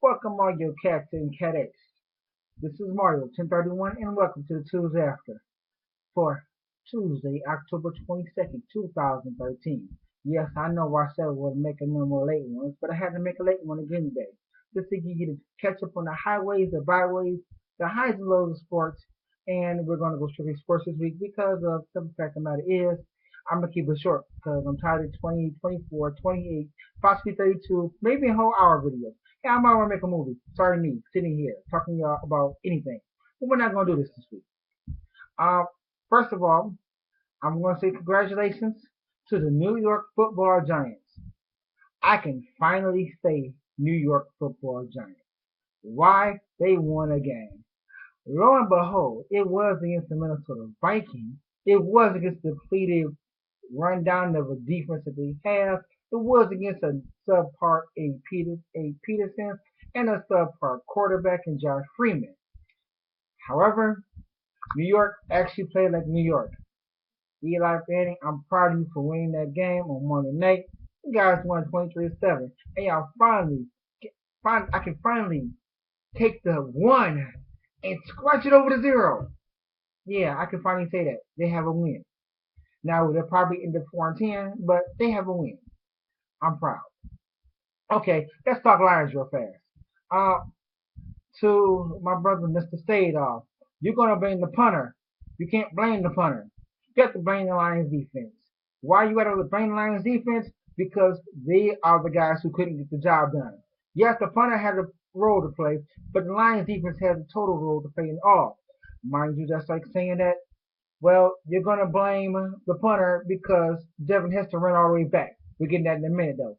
Welcome all your cats and cadettes. This is Mario 1031 and welcome to the Tuesday After for Tuesday, October 22nd, 2013. Yes, I know I said I would make a no more late ones, but I had to make a late one again today. Just to get you to catch up on the highways, the byways, the highs and lows of sports, and we're going to go strictly sports this week because of the fact of the matter is I'm going to keep it short because I'm tired of 20, 24, 28, possibly 32, maybe a whole hour video. Yeah, I might want to make a movie. Sorry me, sitting here talking to y'all about anything. But we're not going to do this week. Uh, First of all, I'm going to say congratulations to the New York Football Giants. I can finally say New York Football Giants. Why? They won a game. Lo and behold, it was against the Minnesota Vikings. It was against the depleted rundown of a defense that they have. It was against a subpar A. Peterson and a subpar quarterback in Josh Freeman. However, New York actually played like New York. Eli Manning, I'm proud of you for winning that game on Monday night. You guys won 23-7. And y'all I can finally take the one and scratch it over to zero. Yeah, I can finally say that. They have a win. Now, they'll probably end up 4-10, but they have a win. I'm proud. Okay, let's talk Lions real fast. Uh, to my brother, Mr. Sadoff, you're going to blame the punter. You can't blame the punter. You have to blame the Lions defense. Why you got to blame the Lions defense? Because they are the guys who couldn't get the job done. Yes, the punter had a role to play, but the Lions defense had a total role to play in all. Mind you, that's like saying that, well, you're going to blame the punter because Devin Hester ran all the way back. We're getting that in a minute, though.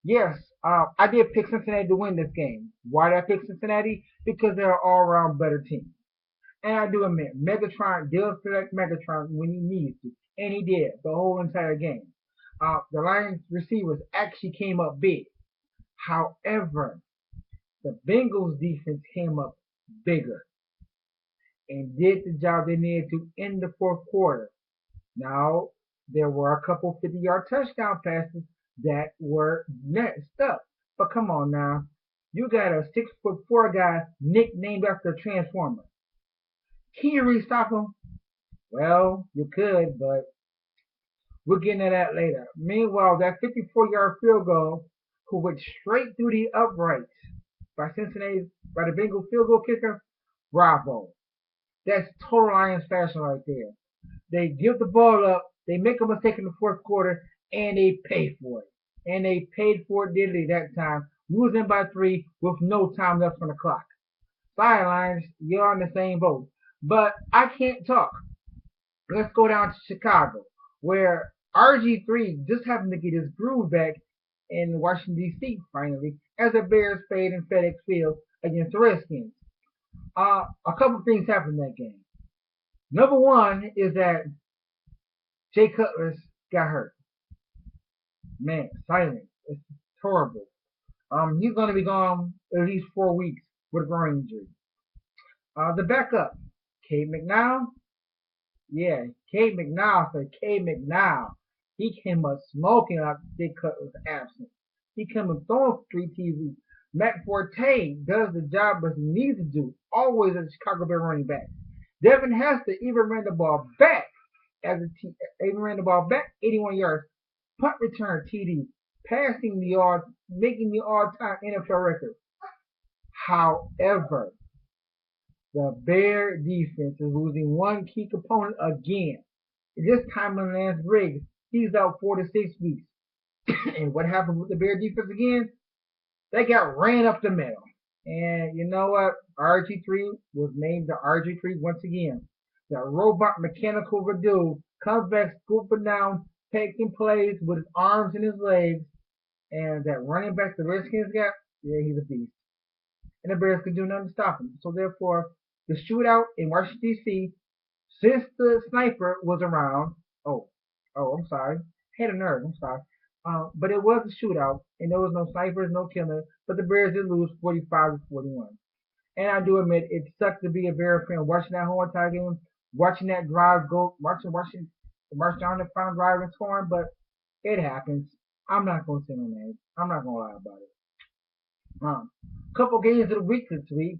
Yes, I did pick Cincinnati to win this game. Why did I pick Cincinnati? Because they're an all-around better team. And I do admit, Megatron did select Megatron when he needed to, and he did the whole entire game. The Lions receivers actually came up big. However, the Bengals defense came up bigger and did the job they needed to in the fourth quarter. Now, there were a couple 50-yard touchdown passes that were messed up. But come on now. You got a 6'4" guy nicknamed after a Transformer. Can you really stop him? Well, you could, but we'll get into that later. Meanwhile, that 54-yard field goal, who went straight through the uprights by the Bengal field goal kicker, bravo. That's total Lions fashion right there. They give the ball up, they make a mistake in the fourth quarter, and they pay for it. And they paid for it dearly that time, losing by 3 with no time left on the clock. Sorry, Lions, you're on the same boat. But I can't talk. Let's go down to Chicago, where RG3 just happened to get his groove back in Washington, D.C. finally, as the Bears played in FedEx Field against the Redskins. A couple things happened in that game. Number one is that Jay Cutler got hurt. Man, silent. It's horrible. He's going to be gone at least 4 weeks with a groin injury. The backup, Cade McNown. Yeah, Cade McNown for Cade McNown. He came up smoking after Jay Cutler was absent. He came up throwing 3 TVs. Matt Forte does the job as he needs to do, always as a Chicago Bear running back. Devin Hester even ran the ball back even ran the ball back 81 yards, punt return TD, passing the yards, making the all-time NFL record. However, the Bear defense is losing one key component again. This time on Lance Briggs, he's out 4 to 6 weeks. And what happened with the Bear defense again? They got ran up the middle. And you know what? RG3 was named the RG3 once again. The robot mechanical Redu comes back scooping down, taking plays with his arms and his legs. And that running back the Redskins got, yeah, he's a beast. And the Bears could do nothing to stop him. So therefore, the shootout in Washington, D.C., since the sniper was around, I'm sorry. Had a nerve, I'm sorry. But it was a shootout, and there was no snipers, no killer, but the Bears did lose 45-41. And I do admit, it sucked to be a Bear fan watching that whole entire game, watching that drive go, march down the final drive and scoring, but it happens. I'm not going to say no names. I'm not going to lie about it. Couple games of the week this week.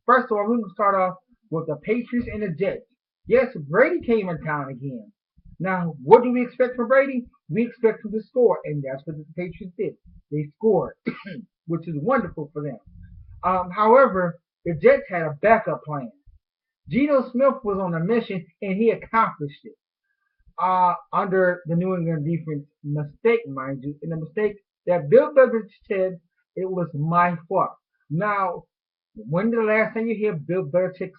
First of all, we're going to start off with the Patriots and the Jets. Yes, Brady came in town again. Now, what do we expect from Brady? We expect him to score, and that's what the Patriots did. They scored, which is wonderful for them. However, the Jets had a backup plan. Geno Smith was on a mission, and he accomplished it. Under the New England defense mistake, mind you, and the mistake that Bill Belichick said it was my fault. Now, when the last time you hear Bill Belichick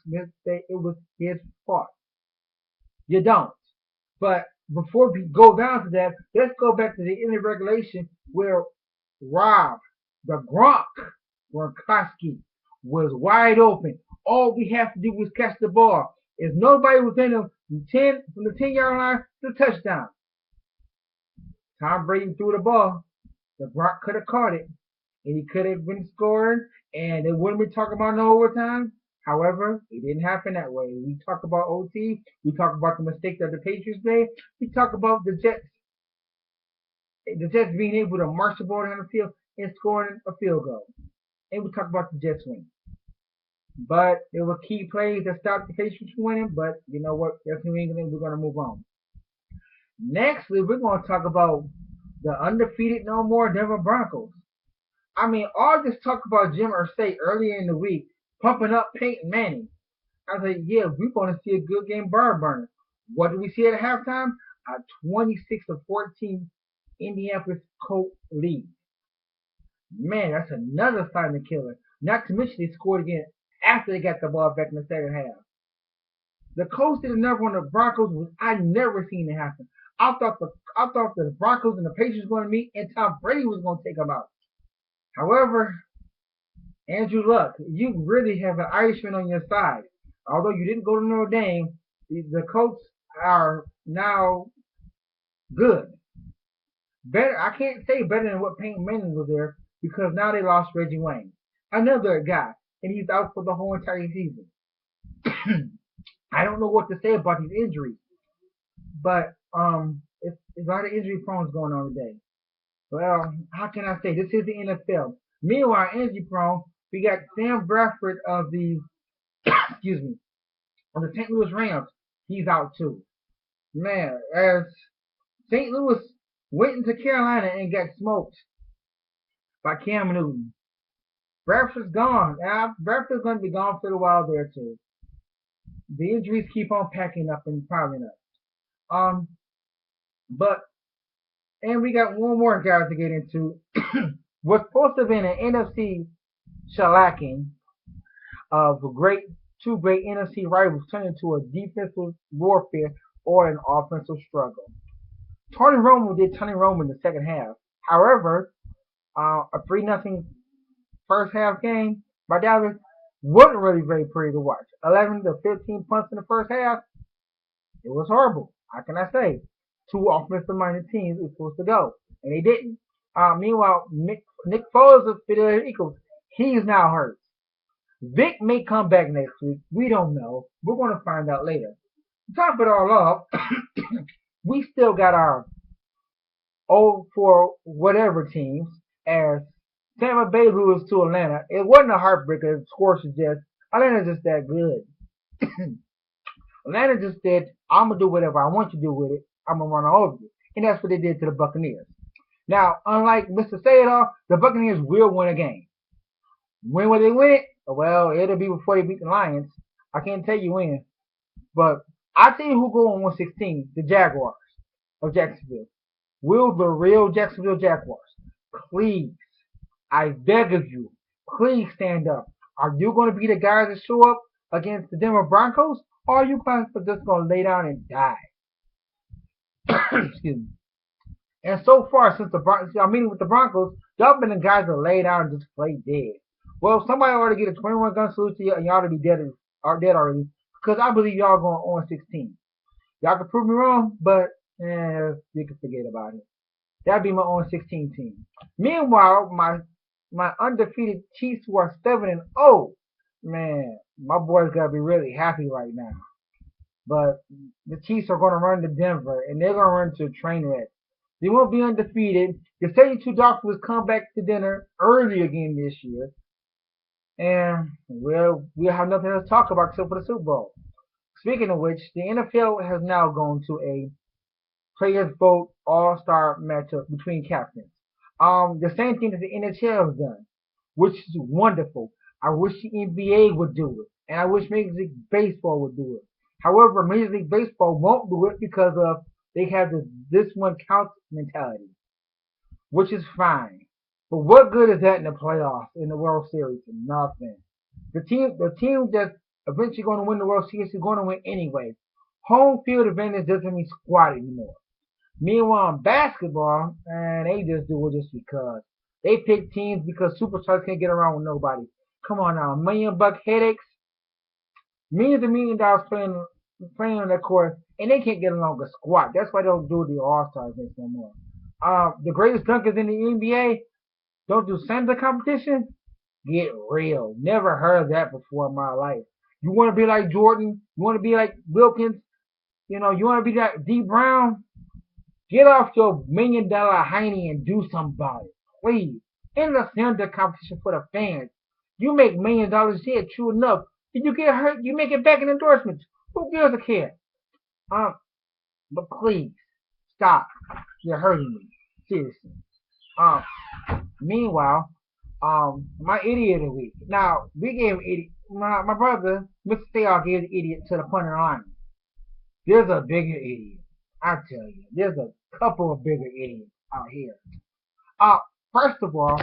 say it was his fault? You don't. But before we go down to that, let's go back to the end of regulation where Rob, the Gronkowski, was wide open. All we have to do was catch the ball. There's nobody within him from the 10-yard line to the touchdown. Tom Brady threw the ball. The Gronk could have caught it, and he could have been scoring, and it wouldn't be talking about no overtime. However, it didn't happen that way. We talk about OT. We talk about the mistake that the Patriots made. We talk about the Jets being able to march the ball down the field and scoring a field goal. And we talk about the Jets winning. But there were key plays that stopped the Patriots from winning. But you know what? That's New England. We're going to move on. Next, we're going to talk about the undefeated no more Denver Broncos. I mean, all this talk about Jim Irsay earlier in the week, pumping up Peyton Manning. I was like, yeah, we're going to see a good game barn burner. What did we see at halftime? A 26-14 Indianapolis Colts lead. Man, that's another silent killer. Not to mention they scored again after they got the ball back in the second half. The Colts did another one of the Broncos which I never seen it happen. I thought the Broncos and the Patriots were going to meet and Tom Brady was going to take them out. However, Andrew Luck, you really have an Irishman on your side. Although you didn't go to Notre Dame, the Colts are now good. Better, I can't say better than what Peyton Manning was there because now they lost Reggie Wayne, another guy, and he's out for the whole entire season. I don't know what to say about these injuries, but it's a lot of injury prone going on today. Well, how can I say? This is the NFL. Meanwhile, injury prone, we got Sam Bradford of the excuse me, of the St. Louis Rams. He's out too. Man, as St. Louis went into Carolina and got smoked by Cam Newton. Bradford's gone. Now, Bradford's going to be gone for a while there too. The injuries keep on packing up and piling up. And we got one more guy to get into. What's supposed to have been an NFC shellacking of two great NFC rivals turned into a defensive warfare or an offensive struggle. Tony Romo did Tony Romo in the second half. However, a 3-0 first half game by Dallas wasn't really very pretty to watch. 11 to 15 punts in the first half. It was horrible. How can I say? Two offensive-minded teams were supposed to go, and they didn't. Meanwhile, Nick Foles of the Philadelphia Eagles, he's now hurt. Vic may come back next week. We don't know. We're going to find out later. To top it all off, we still got our 0 for whatever teams as Tampa Bay loses to Atlanta. It wasn't a heartbreaker. The score suggests Atlanta's just that good. Atlanta just said, I'm going to do whatever I want you to do with it. I'm going to run all over you. And that's what they did to the Buccaneers. Now, unlike Mr. Say-It-All, the Buccaneers will win a game. When will they win it? Well, it'll be before they beat the Lions. I can't tell you when. But I'll tell you who go on 116, the Jaguars of Jacksonville. Will the real Jacksonville Jaguars, please, I beg of you, please stand up. Are you going to be the guys that show up against the Denver Broncos? Or are you guys just going to lay down and die? Excuse me. And so far, since I'm meeting with the Broncos, y'all been the guys that lay down and just play dead. Well, somebody ought to get a 21-gun salute to you, and y'all ought to be dead already. Because I believe y'all going on 16. Y'all can prove me wrong, but you can forget about it. That'd be my own 16 team. Meanwhile, my undefeated Chiefs who are 7-0, man, my boys gotta be really happy right now. But the Chiefs are going to run to Denver, and they're going to run to a train wreck. They won't be undefeated. The 72 Dolphins come back to dinner early again this year. And we'll have nothing else to talk about except for the Super Bowl. Speaking of which, the NFL has now gone to a players vote all-star matchup between captains. The same thing that the NHL has done, which is wonderful. I wish the NBA would do it, and I wish Major League Baseball would do it. However, Major League Baseball won't do it because of they have this one counts mentality, which is fine. But what good is that in the playoffs, in the World Series? Nothing. The team that's eventually going to win the World Series is going to win anyway. Home field advantage doesn't mean squat anymore. Meanwhile, in basketball, and they just do it just because. They pick teams because superstars can't get around with nobody. Come on now, $1 million headaches, millions and $1 million playing on that court, and they can't get along with squat. That's why they don't do the All Stars no more. The greatest dunkers in the NBA don't do center competition. Get real. Never heard of that before in my life. You want to be like Jordan? You want to be like Wilkins? You want to be like D Brown? Get off your $1 million hiney and do something about it, please. In the center competition for the fans. You make $1 million here, true enough. If you get hurt, you make it back in endorsements. Who gives a care? But please stop. You're hurting me, seriously. Meanwhile, my idiot of the week. Now we gave idiot. My brother, Mr. Stayall, gave the idiot to the punter line. There's a bigger idiot. I tell you, there's a couple of bigger idiots out here. First of all,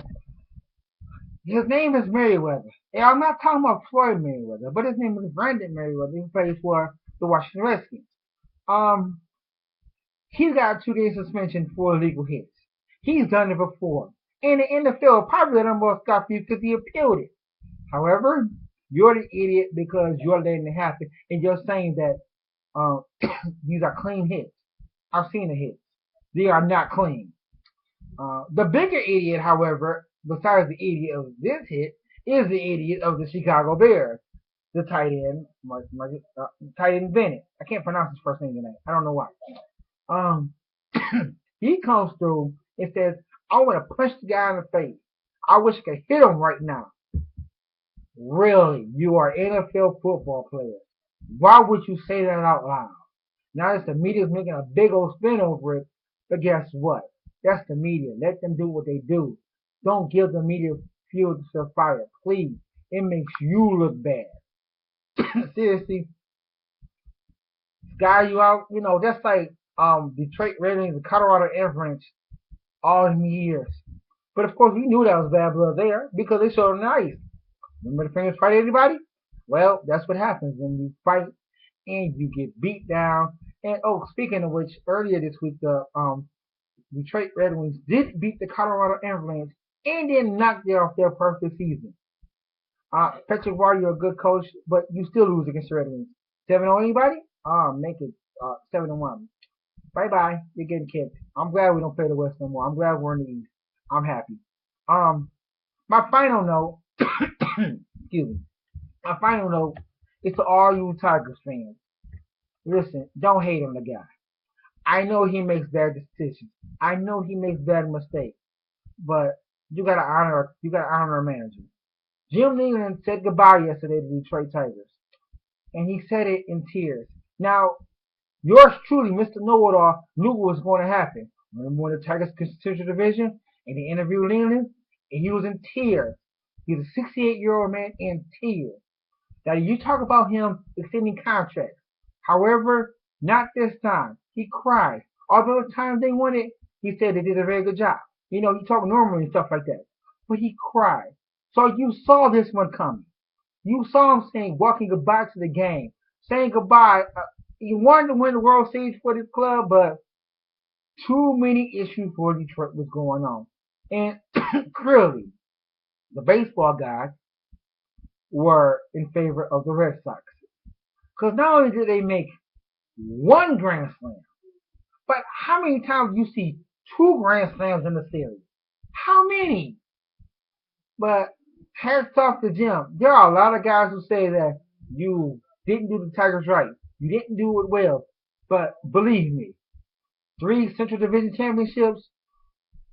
his name is Merriweather. And I'm not talking about Floyd Merriweather, but his name is Brandon Merriweather. He plays for the Washington Redskins. He's got a 2-day suspension for illegal hits. He's done it before. And the NFL probably let him off scot-free because he appealed it. However, you're the idiot because you're letting it happen and you're saying that these are clean hits. I've seen the hits. They are not clean. The bigger idiot, however, besides the idiot of this hit, is the idiot of the Chicago Bears, the tight end, tight end Bennett. I can't pronounce his first name tonight. I don't know why. He comes through and says, I want to punch the guy in the face. I wish I could hit him right now. Really? You are an NFL football player. Why would you say that out loud? Now that the media's making a big old spin over it, but guess what? That's the media. Let them do what they do. Don't give the media fuel to the fire, please. It makes you look bad. Seriously, guy, you out. That's like Detroit Red Wings and Colorado Avalanche all in years. But of course, we knew that was bad blood there because they showed them ice. Remember the famous fight anybody? Well, that's what happens when you fight and you get beat down. And speaking of which, earlier this week the Detroit Red Wings did beat the Colorado Avalanche and then knocked them off their perfect season. Patrick Roy, you're a good coach, but you still lose against the Red Wings. 7-0 anybody? Make it 7-1. Bye bye. You're getting kicked. I'm glad we don't play the West no more. I'm glad we're in the East. I'm happy. My final note, excuse me. My final note is to all you Tigers fans. Listen, don't hate on the guy. I know he makes bad decisions. I know he makes bad mistakes. But you gotta honor our manager. Jim Nealon said goodbye yesterday to the Detroit Tigers. And he said it in tears. Now, yours truly, Mr. Know-It-All, knew what was going to happen. Remember when the Tigers Central Division and he interviewed Nealon? And he was in tears. He's a 68-year-old man in tears. Now, you talk about him extending contracts. However, not this time. He cried. Although the time they won it, he said they did a very good job. He talked normally and stuff like that. But he cried. So you saw this one coming. You saw him saying, walking goodbye to the game. Saying goodbye. He wanted to win the World Series for this club, but too many issues for Detroit was going on. And clearly, the baseball guys were in favor of the Red Sox. Because not only did they make one Grand Slam, but how many times do you see 2 Grand Slams in the series? How many? But hats off to Jim. There are a lot of guys who say that you didn't do the Tigers right. You didn't do it well. But believe me, 3 Central Division championships.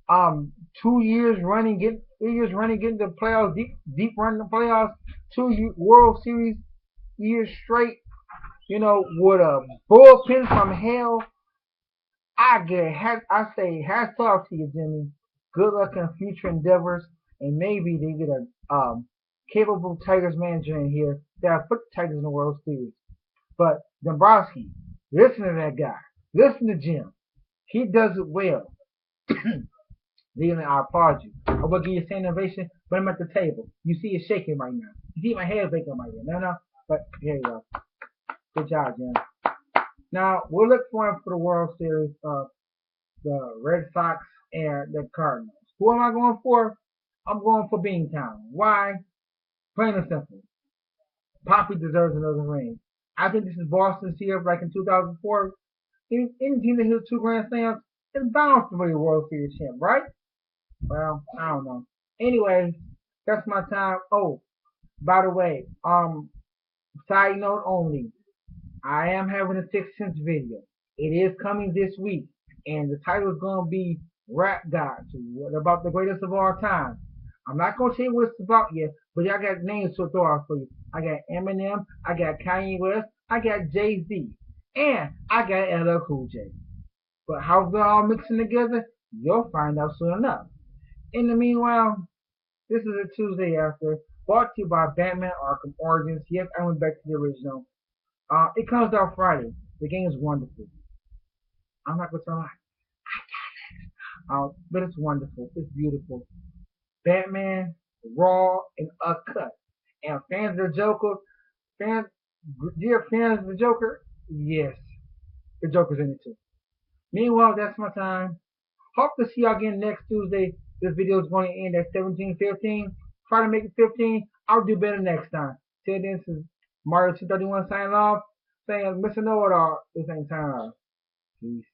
2 years running, get 3 years running, getting the playoffs, deep run the playoffs. 2 World Series years straight. With a bullpen from hell. I say hats off to you, Jimmy. Good luck in future endeavors, and maybe they get a capable Tigers manager in here that'll put the Tigers in the World Series. But Dombrowski, listen to that guy. Listen to Jim. He does it well. Leland, I applaud you. I will give you a standing ovation, but I'm at the table. You see it shaking right now. You see my head shaking right now. No. But here you go. Good job, Jim. Now, we're looking for the World Series of the Red Sox and the Cardinals. Who am I going for? I'm going for Beantown. Why? Plain and simple. Poppy deserves another ring. I think this is Boston's year, like in 2004. Any team that hits 2 Grand Slams is bound to be a World Series champ, right? Well, I don't know. Anyway, that's my time. Oh, by the way, side note only. I am having a Sixth Sense video. It is coming this week, and the title is gonna be Rap Gods. What about the greatest of all time? I'm not gonna tell you what it's about yet, but I got names to throw out for you. I got Eminem, I got Kanye West, I got Jay-Z, and I got LL Cool J. But how they're all mixing together, you'll find out soon enough. In the meanwhile, this is a Tuesday After, brought to you by Batman Arkham Origins. Yes, I went back to the original. It comes out Friday. The game is wonderful. I'm not gonna lie. But it's wonderful. It's beautiful. Batman, raw and uncut. And fans of the Joker, fans, dear fans of the Joker, yes, the Joker's in it too. Meanwhile, that's my time. Hope to see y'all again next Tuesday. This video is going to end at 17:15. Try to make it 15. I'll do better next time. Till then, this is Mario 231 signing off. Saying, Mr. Know It All. This ain't time. Peace.